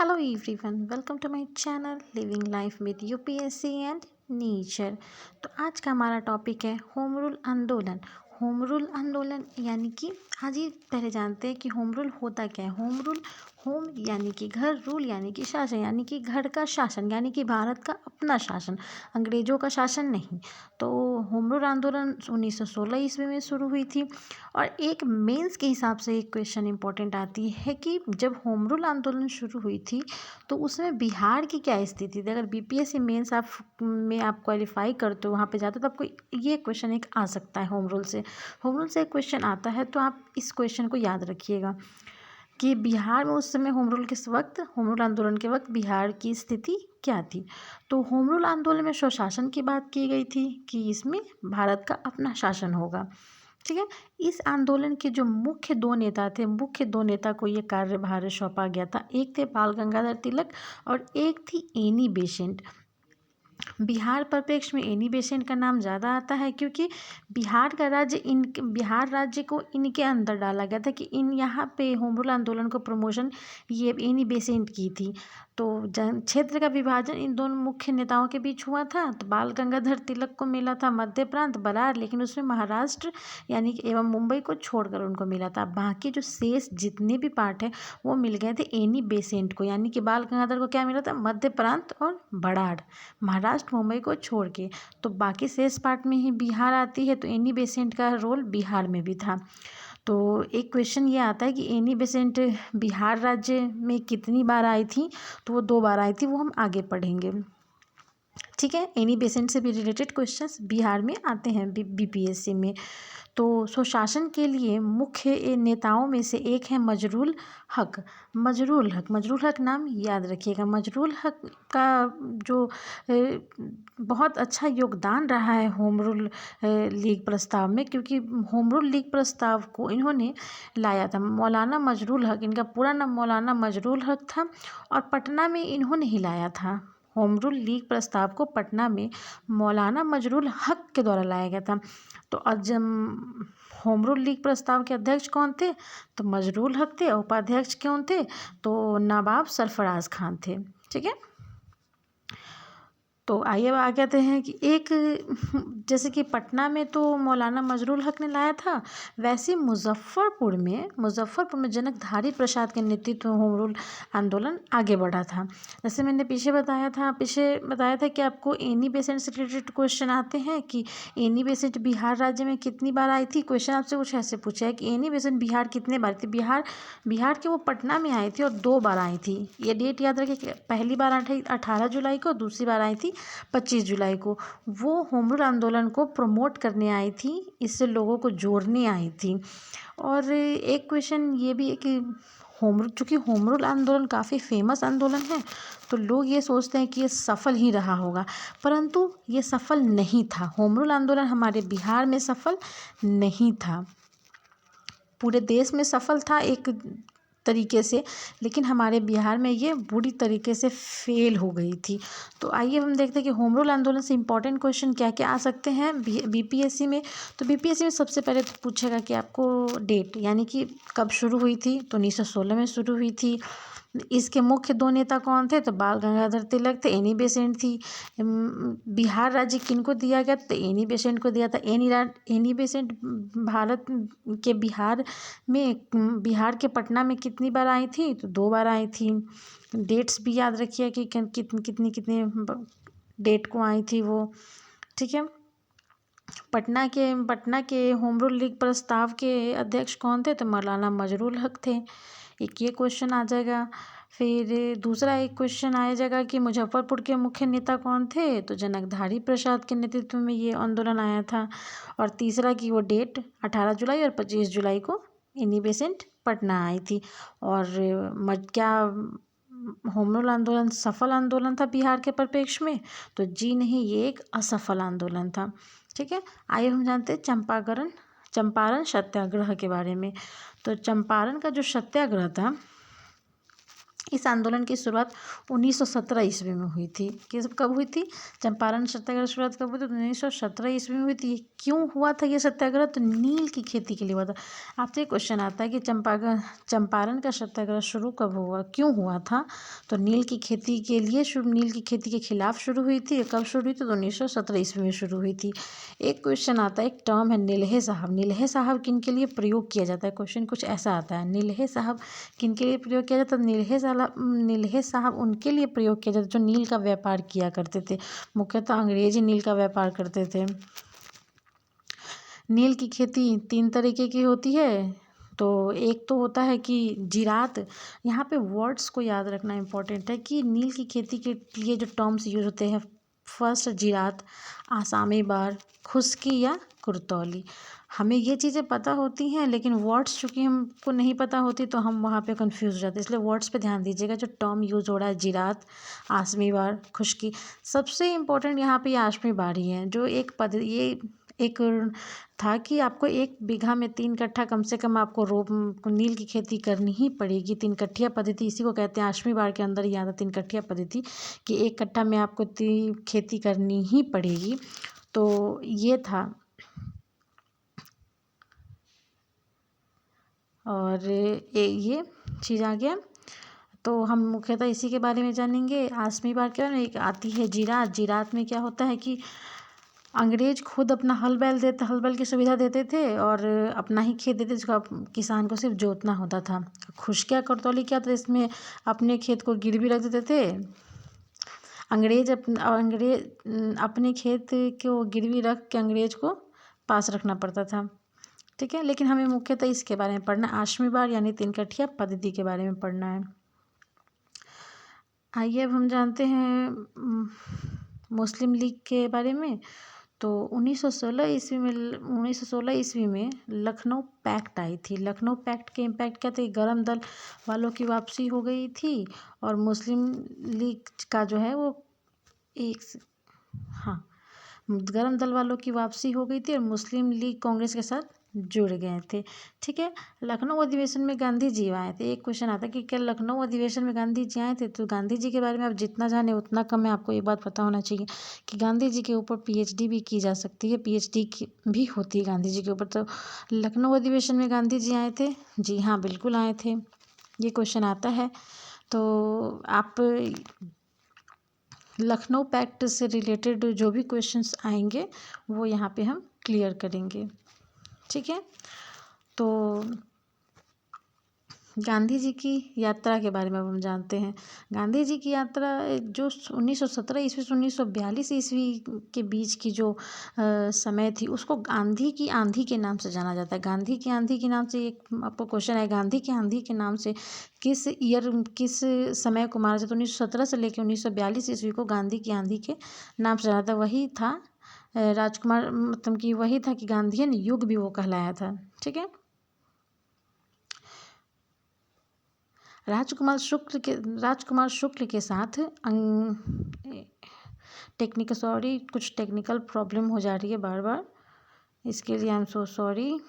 Hello everyone, welcome to my channel Living Life with UPSC and nature. तो आज का हमारा टॉपिक है होम रूल आंदोलन। होम रूल आंदोलन यानी कि आज ही पहले जानते हैं कि होम रूल होता क्या है। होम रूल, होम यानी कि घर, रूल यानी कि शासन, यानी कि घर का शासन, यानी कि भारत का अपना शासन, अंग्रेजों का शासन नहीं। तो होम रूल आंदोलन 1916 ईस्वी में शुरू हुई थी। और एक मेंस के हिसाब से एक क्वेश्चन इंपॉर्टेंट आती है कि जब होम रूल आंदोलन शुरू हुई थी तो उसमें बिहार की क्या स्थिति थी। अगर बीपीएससी मेंस आप क्वालिफाई करते हो, वहाँ पे जाते हो, तो आपको ये क्वेश्चन एक आ सकता है होम रूल से। होम रूल से एक क्वेश्चन आता है तो आप इस क्वेश्चन को याद रखिएगा कि बिहार में उस समय होम रूल आंदोलन के वक्त बिहार की स्थिति क्या थी। तो होम रूल आंदोलन में स्वशासन की बात की गई थी कि इसमें भारत का अपना शासन होगा। ठीक है। इस आंदोलन के जो मुख्य दो नेता को ये कार्यभार सौंपा गया था। एक थे बाल गंगाधर तिलक और एक थी एनी बेसेंट। बिहार परिप्रेक्ष्य में एनी बेसेंट का नाम ज़्यादा आता है क्योंकि बिहार राज्य को इनके अंदर डाला गया था कि इन यहाँ पे होम रूल आंदोलन को प्रमोशन ये एनी बेसेंट की थी। तो क्षेत्र का विभाजन इन दोनों मुख्य नेताओं के बीच हुआ था। तो बाल गंगाधर तिलक को मिला था मध्य प्रांत बरार, लेकिन उसमें महाराष्ट्र यानी कि एवं मुंबई को छोड़कर उनको मिला था। बाकी जो शेष जितने भी पार्ट है वो मिल गए थे एनी बेसेंट को, यानी कि बाल गंगाधर को क्या मिला था, मध्य प्रांत और बराड़, महाराष्ट्र मुंबई को छोड़ के। तो बाकी शेष पार्ट में ही बिहार आती है, तो एनी बेसेंट का रोल बिहार में भी था। तो एक क्वेश्चन ये आता है कि एनी बेसेंट बिहार राज्य में कितनी बार आई थी, तो वो 2 बार आई थी, वो हम आगे पढ़ेंगे। ठीक है। एनी बेसेंट से भी रिलेटेड क्वेश्चंस बिहार में आते हैं बीपीएससी में। तो स्वशासन के लिए मुख्य नेताओं में से एक है मजरूल हक। मजरूल हक नाम याद रखिएगा। मजरूल हक का जो बहुत अच्छा योगदान रहा है होम रूल लीग प्रस्ताव में, क्योंकि होम रूल लीग प्रस्ताव को इन्होंने लाया था मौलाना मजरूल हक। इनका पूरा नाम मौलाना मजरूल हक था और पटना में इन्होंने ही लाया था। होम रूल लीग प्रस्ताव को पटना में मौलाना मजरूल हक के द्वारा लाया गया था। तो होम रूल लीग प्रस्ताव के अध्यक्ष कौन थे, तो मजरूल हक थे। उपाध्यक्ष कौन थे, तो नवाब सरफराज खान थे। ठीक है। तो आइए अब आ कहते हैं कि एक जैसे कि पटना में तो मौलाना मजरूल हक ने लाया था, वैसे मुजफ्फरपुर में जनकधारी प्रसाद के नेतृत्व में होम रूल आंदोलन आगे बढ़ा था। जैसे मैंने पीछे बताया था कि आपको एनी बेसेंट से रिलेटेड क्वेश्चन आते हैं कि एनी बेसेंट बिहार राज्य में कितनी बार आई थी। क्वेश्चन आपसे कुछ ऐसे पूछा है कि एनी बेसेंट बिहार कितने बार थी। बिहार के वो पटना में आई थी और 2 बार आई थी। ये डेट याद रखिए, पहली बार 18 जुलाई को, दूसरी बार आई थी 25 जुलाई को। वो होम रूल आंदोलन को प्रमोट करने आई थी, इससे लोगों को जोड़ने आई थी। और एक क्वेश्चन ये भी है कि चूँकि होम रूल आंदोलन काफ़ी फेमस आंदोलन है, तो लोग ये सोचते हैं कि ये सफल ही रहा होगा, परंतु ये सफल नहीं था। होम रूल आंदोलन हमारे बिहार में सफल नहीं था, पूरे देश में सफल था एक तरीके से, लेकिन हमारे बिहार में ये बुरी तरीके से फेल हो गई थी। तो आइए हम देखते हैं कि होम रूल आंदोलन से इम्पोर्टेंट क्वेश्चन क्या क्या आ सकते हैं बीपीएससी में। तो बीपीएससी में सबसे पहले तो पूछेगा कि आपको डेट, यानी कि कब शुरू हुई थी, तो 1916 में शुरू हुई थी। इसके मुख्य 2 नेता कौन थे, तो बाल गंगाधर तिलक थे, एनी बेसेंट थी। बिहार राज्य किनको दिया गया, तो एनी बेसेंट को दिया था। एनी बेसेंट भारत के बिहार के पटना में कितनी बार आई थी, तो 2 बार आई थी। डेट्स भी याद रखिए कि कितनी डेट को आई थी वो। ठीक है। पटना के होम रूल लीग प्रस्ताव के अध्यक्ष कौन थे, तो मौलाना मजरूल हक थे। एक ये क्वेश्चन आ जाएगा। फिर दूसरा एक क्वेश्चन आ जाएगा कि मुजफ्फरपुर के मुख्य नेता कौन थे, तो जनकधारी प्रसाद के नेतृत्व में ये आंदोलन आया था। और तीसरा कि वो डेट 18 जुलाई और 25 जुलाई को एनी बेसेंट पटना आई थी। और क्या होम रूल आंदोलन सफल आंदोलन था बिहार के परिप्रेक्ष्य में, तो जी नहीं, ये एक असफल आंदोलन था। ठीक है। आइए हम जानते हैं चंपारण सत्याग्रह के बारे में। तो चंपारण का जो सत्याग्रह था इस आंदोलन की शुरुआत 1917 ईस्वी में हुई थी। किस कब हुई थी? चंपारण सत्याग्रह की शुरुआत कब हुई थी? 1917 ईस्वी में हुई थी। क्यों हुआ था ये सत्याग्रह? तो नील की खेती के लिए हुआ था। आपसे क्वेश्चन आता है कि चंपारण का सत्याग्रह शुरू कब हुआ, क्यों हुआ था? तो नील की खेती के लिए नील की खेती के खिलाफ शुरू हुई थी। कब शुरू हुई थी? तो 1917 ईस्वी में शुरू हुई थी। एक क्वेश्चन आता है, एक टर्म है नीलहे साहब। नीलहे साहब किन के लिए प्रयोग किया जाता है? क्वेश्चन कुछ ऐसा आता है, नीलहे साहब किन के लिए प्रयोग किया जाता है? नीलहे साहब उनके लिए प्रयोग किया जाता है जो नील का व्यापार किया करते थे। मुख्यतः अंग्रेज ही नील का व्यापार करते थे। नील की खेती 3 तरीके की होती है। तो एक तो होता है कि जिरात। यहाँ पे वर्ड्स को याद रखना इम्पोर्टेंट है कि नील की खेती के लिए जो टर्म्स यूज होते हैं, फर्स्ट जिरात, आसामी बार, खुश्की या कुर्तौली। हमें ये चीज़ें पता होती हैं, लेकिन वर्ड्स चूँकि हमको नहीं पता होती तो हम वहाँ पे कंफ्यूज हो जाते हैं। इसलिए वर्ड्स पे ध्यान दीजिएगा। जो टर्म यूज़ हो रहा है, जिरात, आसमी बार, खुश्की, सबसे इम्पोर्टेंट यहाँ पे ये आसमी बार ही है। जो एक पद ये एक था कि आपको 1 बीघा में 3 कट्ठा कम से कम आपको नील की खेती करनी ही पड़ेगी। 3 कट्ठिया पद्धति इसी को कहते हैं। आठवीं बार के अंदर ही आता 3 कट्ठिया पद्धति कि 1 कट्ठा में आपको खेती करनी ही पड़ेगी। तो ये था। और ये चीज़ आ गया। तो हम मुख्यतः इसी के बारे में जानेंगे। आसमी बार के बारे में एक आती है जिरात। जिरात में क्या होता है कि अंग्रेज खुद अपना हल बैल की सुविधा देते थे और अपना ही खेत देते, जिसको किसान को सिर्फ जोतना होता था। खुश्किया करतौली क्या था? इसमें अपने खेत को गिरवी रख देते थे। अंग्रेज अपने खेत को गिरवी रख के अंग्रेज को पास रखना पड़ता था। ठीक है, लेकिन हमें मुख्यतः इसके बारे में पढ़ना है, आठवीं बार यानी 3 कट्ठिया पद्धति के बारे में पढ़ना है। आइए अब हम जानते हैं मुस्लिम लीग के बारे में। तो 1916 ईस्वी में लखनऊ पैक्ट आई थी। लखनऊ पैक्ट के इम्पैक्ट क्या थे? गरम दल वालों की वापसी हो गई थी और मुस्लिम लीग का जो है वो हाँ, गरम दल वालों की वापसी हो गई थी और मुस्लिम लीग कांग्रेस के साथ जुड़ गए थे। ठीक है, लखनऊ अधिवेशन में गांधी जी आए थे। एक क्वेश्चन आता है कि क्या लखनऊ अधिवेशन में गांधी जी आए थे? तो गांधी जी के बारे में आप जितना जाने उतना कम है। आपको एक बात पता होना चाहिए कि गांधी जी के ऊपर पीएचडी भी की जा सकती है, पीएचडी भी होती है गांधी जी के ऊपर। तो लखनऊ अधिवेशन में गांधी जी आए थे? जी हाँ, बिल्कुल आए थे। ये क्वेश्चन आता है। तो आप लखनऊ पैक्ट से रिलेटेड जो भी क्वेश्चंस आएंगे वो यहाँ पे हम क्लियर करेंगे। ठीक है, तो गांधी जी की यात्रा के बारे में अब हम जानते हैं। गांधी जी की यात्रा जो 1917 ईस्वी से 1942 ईस्वी के बीच की जो समय थी, उसको गांधी की आंधी के नाम से जाना जाता है। गांधी की आंधी के नाम से एक आपको क्वेश्चन है, गांधी की आंधी के नाम से किस समय को माना जाता है? 1917 से लेकर 1942 ईस्वी को गांधी की आंधी के नाम से जाना था। वही था राजकुमार, मतलब कि वही था कि गांधीयन युग भी वो कहलाया था। ठीक है, राजकुमार शुक्ल के साथ कुछ टेक्निकल प्रॉब्लम हो जा रही है बार बार, इसके लिए आई एम सो सॉरी।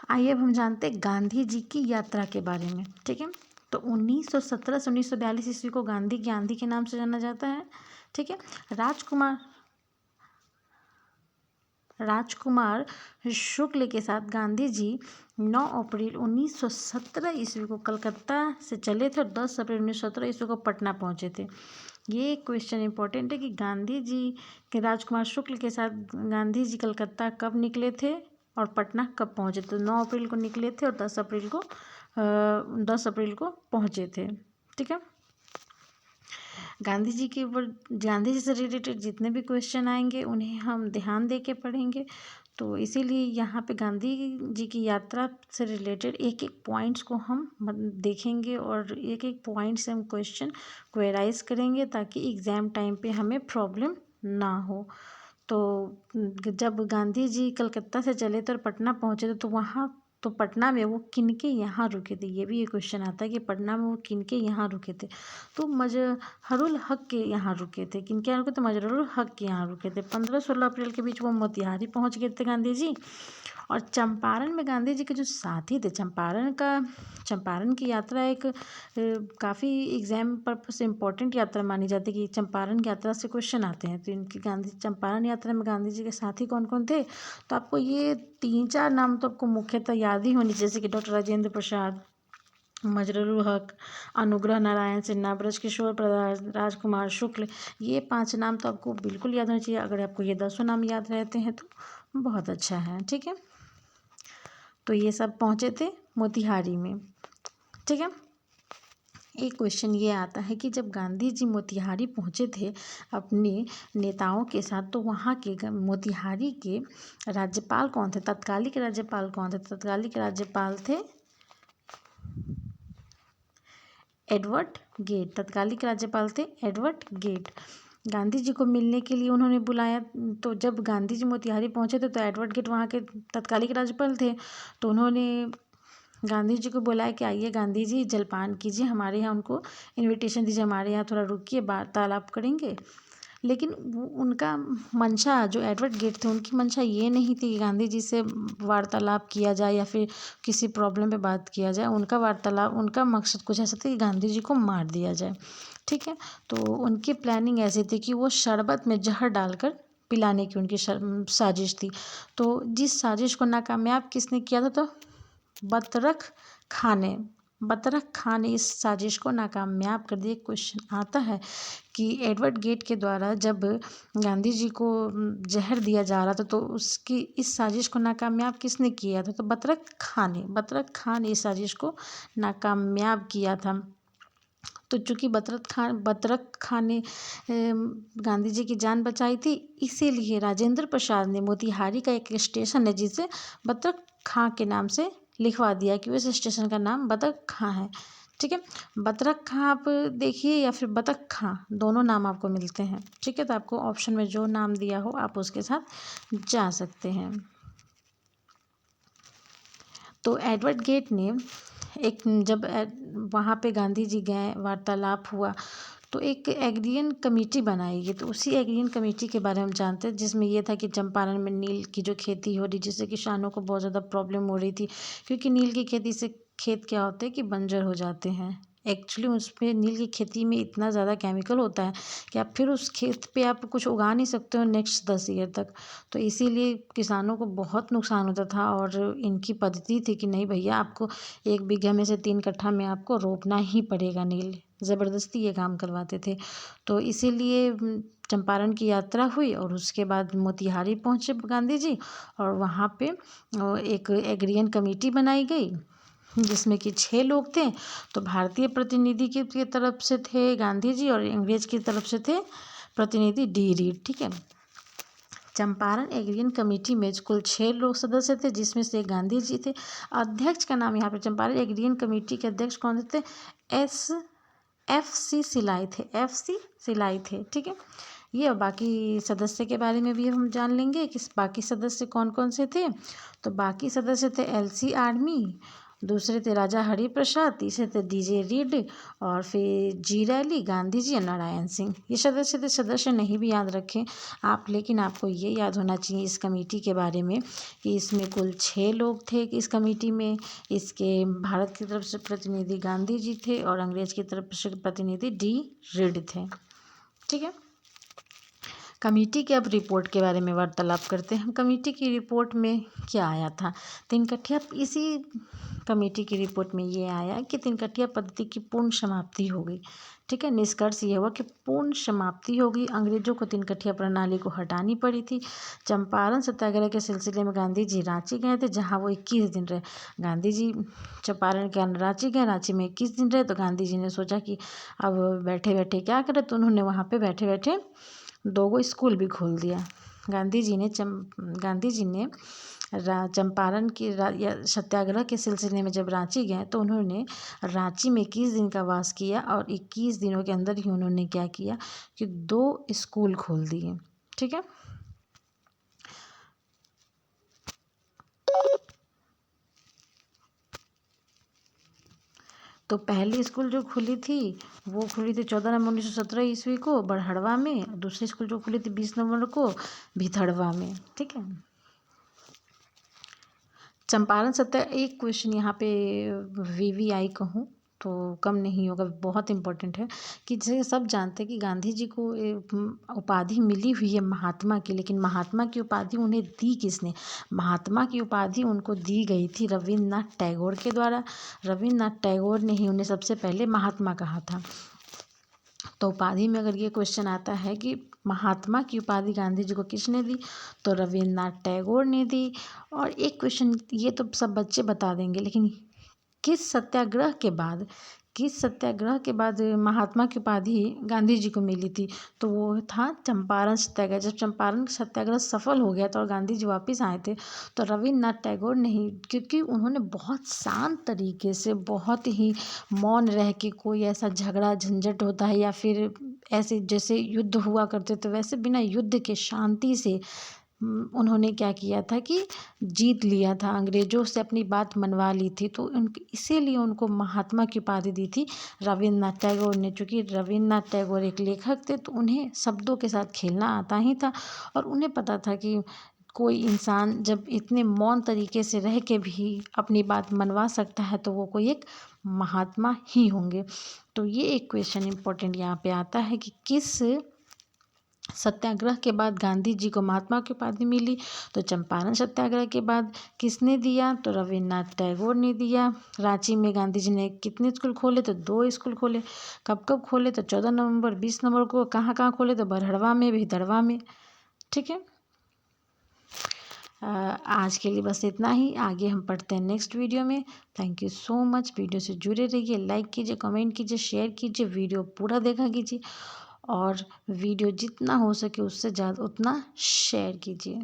आइए अब हम जानते हैं गांधी जी की यात्रा के बारे में। ठीक है, तो 1917 से 1942 ईस्वी को गांधी की आंधी के नाम से जाना जाता है। ठीक है, राजकुमार शुक्ल के साथ गांधी जी 9 अप्रैल 1917 ईस्वी को कलकत्ता से चले थे और 10 अप्रैल 1917 ईस्वी को पटना पहुंचे थे। ये क्वेश्चन इंपॉर्टेंट है कि गांधी जी के राजकुमार शुक्ल के साथ गांधी जी कलकत्ता कब निकले थे और पटना कब पहुंचे थे? 9 अप्रैल को निकले थे और 10 अप्रैल को पहुंचे थे। ठीक है, गांधी जी के ऊपर, गांधी जी से रिलेटेड जितने भी क्वेश्चन आएंगे उन्हें हम ध्यान दे के पढ़ेंगे। तो इसीलिए यहाँ पे गांधी जी की यात्रा से रिलेटेड एक एक पॉइंट्स को हम देखेंगे और एक एक पॉइंट से हम क्वेश्चन को एराइज करेंगे ताकि एग्ज़ाम टाइम पे हमें प्रॉब्लम ना हो। तो जब गांधी जी कलकत्ता से चले थे और पटना पहुँचे थे तो वहाँ तो पटना में वो किनके यहाँ रुके थे, ये भी एक क्वेश्चन आता है कि पटना में वो किनके यहाँ रुके थे। तो मजहरुल हक के यहाँ रुके थे। किनके यहाँ रुके थे? मजहरुल हक के यहाँ रुके थे। 15-16 अप्रैल के बीच वो मोतिहारी पहुँच गए थे गांधी जी। और चंपारण में गांधी जी के जो साथी थे, चंपारण की यात्रा एक काफ़ी एग्जाम पर्पज से इम्पोर्टेंट यात्रा मानी जाती है कि चंपारण की यात्रा से क्वेश्चन आते हैं। तो इनकी चंपारण यात्रा में गांधी जी के साथी कौन कौन थे? तो आपको ये 3-4 नाम तो आपको मुख्यतः याद ही होनी, जैसे कि डॉक्टर राजेंद्र प्रसाद, मजरूल हक, अनुग्रह नारायण सिन्हा, ब्रजकिशोर प्रसाद, राजकुमार शुक्ल। ये 5 नाम तो आपको बिल्कुल याद होना चाहिए। अगर आपको ये 10 नाम याद रहते हैं तो बहुत अच्छा है। ठीक है, तो ये सब पहुँचे थे मोतिहारी में। ठीक है, एक क्वेश्चन ये आता है कि जब गांधी जी मोतिहारी पहुँचे थे अपने नेताओं के साथ, तो वहाँ के मोतिहारी के राज्यपाल कौन थे? तत्कालिक राज्यपाल कौन थे? तत्कालिक राज्यपाल थे एडवर्ड गेट। तत्कालिक राज्यपाल थे एडवर्ड गेट। गांधी जी को मिलने के लिए उन्होंने बुलाया। तो जब गांधी जी मोतिहारी पहुँचे थे तो एडवर्ड गेट वहाँ के तत्कालिक राज्यपाल थे। तो उन्होंने गांधी जी को बुलाया कि आइए गांधी जी, जलपान कीजिए हमारे यहाँ, उनको इनविटेशन दीजिए, हमारे यहाँ थोड़ा रुकिए, वार्तालाप करेंगे। लेकिन उनका मंशा, जो एडवर्ड गेट थे, उनकी मंशा ये नहीं थी कि गांधी जी से वार्तालाप किया जाए या फिर किसी प्रॉब्लम पे बात किया जाए। उनका मकसद कुछ ऐसा था कि गांधी जी को मार दिया जाए। ठीक है, तो उनकी प्लानिंग ऐसी थी कि वो शरबत में जहर डालकर पिलाने की उनकी साजिश थी। तो जिस साजिश को नाकामयाब किसने किया था? तो बतरख खान ने इस साजिश को नाकामयाब कर दिया। क्वेश्चन आता है कि एडवर्ड गेट के द्वारा जब गांधी जी को जहर दिया जा रहा था तो उसकी इस साजिश को नाकामयाब किसने किया था? तो बतरख खान ने इस साजिश को नाकामयाब किया था। तो चूंकि बतरख खान ने गांधी जी की जान बचाई थी, इसीलिए राजेंद्र प्रसाद ने मोतिहारी का एक स्टेशन है जिसे बतरख खां के नाम से लिखवा दिया कि उस स्टेशन का नाम बतरख खां है। ठीक है, बतरख खां आप देखिए या फिर बतख खां, दोनों नाम आपको मिलते हैं। ठीक है, तो आपको ऑप्शन में जो नाम दिया हो आप उसके साथ जा सकते हैं। तो एडवर्ड गेट ने जब वहाँ पे गांधी जी गए, वार्तालाप हुआ, तो एक एग्रीयन कमेटी बनाई गई। तो उसी एग्रीयन कमेटी के बारे में हम जानते हैं, जिसमें ये था कि चंपारण में नील की जो खेती हो रही, जिससे किसानों को बहुत ज़्यादा प्रॉब्लम हो रही थी, क्योंकि नील की खेती से खेत क्या होते हैं कि बंजर हो जाते हैं। एक्चुअली उसमें नील की खेती में इतना ज़्यादा केमिकल होता है कि आप फिर उस खेत पे आप कुछ उगा नहीं सकते हो नेक्स्ट 10 ईयर तक। तो इसीलिए किसानों को बहुत नुकसान होता था। और इनकी पद्धति थी कि नहीं भैया, आपको 1 बीघा में से 3 कट्ठा में आपको रोपना ही पड़ेगा नील। ज़बरदस्ती ये काम करवाते थे। तो इसीलिए चंपारण की यात्रा हुई और उसके बाद मोतिहारी पहुँचे गांधी जी, और वहाँ पे एक एग्रीयन कमेटी बनाई गई जिसमें कि 6 लोग थे। तो भारतीय प्रतिनिधि की तरफ से थे गांधी जी और अंग्रेज की तरफ से थे प्रतिनिधि डी रीड। ठीक है, चंपारण एग्रीयन कमेटी में कुल 6 लोग सदस्य थे, जिसमें से गांधी जी थे। अध्यक्ष का नाम यहाँ पे चंपारण एग्रीयन कमेटी के अध्यक्ष कौन थे? FC सिलाई थे। ठीक है, ये और बाकी सदस्य के बारे में भी हम जान लेंगे कि बाकी सदस्य कौन कौन से थे। तो बाकी सदस्य थे LC आर्मी, दूसरे थे राजा हरि प्रसाद, तीसरे थे DJ रीड, और फिर जी रैली, गांधी जी और नारायण सिंह। ये सदस्य थे। सदस्य नहीं भी याद रखें आप, लेकिन आपको ये याद होना चाहिए इस कमेटी के बारे में कि इसमें कुल 6 लोग थे इस कमेटी में। इसके भारत की तरफ से प्रतिनिधि गांधी जी थे और अंग्रेज की तरफ से प्रतिनिधि डी रीड थे। ठीक है, कमेटी के अब रिपोर्ट के बारे में वार्तालाप करते हैं। कमेटी की रिपोर्ट में क्या आया था? तिनकठिया, इसी कमेटी की रिपोर्ट में ये आया कि तिनकठिया पद्धति की पूर्ण समाप्ति हो गई। ठीक है, निष्कर्ष ये हुआ कि पूर्ण समाप्ति हो गई। अंग्रेजों को तिनकठिया प्रणाली को हटानी पड़ी थी। चंपारण सत्याग्रह के सिलसिले में गांधी जी रांची गए थे, जहाँ वो 21 दिन रहे। गांधी जी चंपारण के रांची गए, रांची में 21 दिन रहे। तो गांधी जी ने सोचा कि अब बैठे बैठे क्या करें, तो उन्होंने वहाँ पे बैठे बैठे 2 स्कूल भी खोल दिया। गांधी जी ने चंपारण की सत्याग्रह के सिलसिले में जब रांची गए तो उन्होंने रांची में 21 दिन का वास किया, और 21 दिनों के अंदर ही उन्होंने क्या किया कि 2 स्कूल खोल दिए। ठीक है, तो पहली स्कूल जो खुली थी वो खुली थी 14 नवंबर 1917 ईस्वी को बड़हड़वा में। दूसरी स्कूल जो खुली थी 20 नवंबर को भितड़वा में। ठीक है। चंपारण सत्याग्रह, एक क्वेश्चन यहाँ पे वीवीआई कहूँ तो कम नहीं होगा, बहुत इम्पोर्टेंट है कि जैसे सब जानते हैं कि गांधी जी को उपाधि मिली हुई है महात्मा की, लेकिन महात्मा की उपाधि उन्हें दी किसने? महात्मा की उपाधि उनको दी गई थी रविन्द्रनाथ टैगोर के द्वारा। रविन्द्रनाथ टैगोर ने ही उन्हें सबसे पहले महात्मा कहा था। तो उपाधि में अगर ये क्वेश्चन आता है कि महात्मा की उपाधि गांधी जी को किसने दी, तो रविन्द्रनाथ टैगोर ने दी। और एक क्वेश्चन ये तो सब बच्चे बता देंगे, लेकिन किस सत्याग्रह के बाद महात्मा की उपाधि गांधी जी को मिली थी? तो वो था चंपारण सत्याग्रह। जब चंपारण सत्याग्रह सफल हो गया था और गांधी जी वापस आए थे, तो रविन्द्रनाथ टैगोर ने ही, क्योंकि उन्होंने बहुत शांत तरीके से, बहुत ही मौन रह के, कोई ऐसा झगड़ा झंझट होता है या फिर ऐसे जैसे युद्ध हुआ करते थे वैसे बिना युद्ध के शांति से उन्होंने क्या किया था कि जीत लिया था, अंग्रेजों से अपनी बात मनवा ली थी। तो इसीलिए उनको महात्मा की उपाधि दी थी रविन्द्रनाथ टैगोर ने। चूँकि रविन्द्रनाथ टैगोर एक लेखक थे तो उन्हें शब्दों के साथ खेलना आता ही था और उन्हें पता था कि कोई इंसान जब इतने मौन तरीके से रह के भी अपनी बात मनवा सकता है तो वो कोई एक महात्मा ही होंगे। तो ये एक क्वेश्चन इम्पोर्टेंट यहाँ पे आता है कि किस सत्याग्रह के बाद गांधी जी को महात्मा की उपाधि मिली? तो चंपारण सत्याग्रह के बाद। किसने दिया? तो रविन्द्रनाथ टैगोर ने दिया। रांची में गांधी जी ने कितने स्कूल खोले? तो 2 स्कूल खोले। कब कब खोले? तो 14 नवंबर 20 नवंबर को। कहाँ कहाँ खोले? तो बरहड़वा में, भितड़वा में। ठीक है। आज के लिए बस इतना ही। आगे हम पढ़ते हैं नेक्स्ट वीडियो में। Thank you so much. Video से जुड़े रहिए, लाइक कीजिए, कमेंट कीजिए, शेयर कीजिए, वीडियो पूरा देखा कीजिए और वीडियो जितना हो सके उससे ज़्यादा उतना शेयर कीजिए।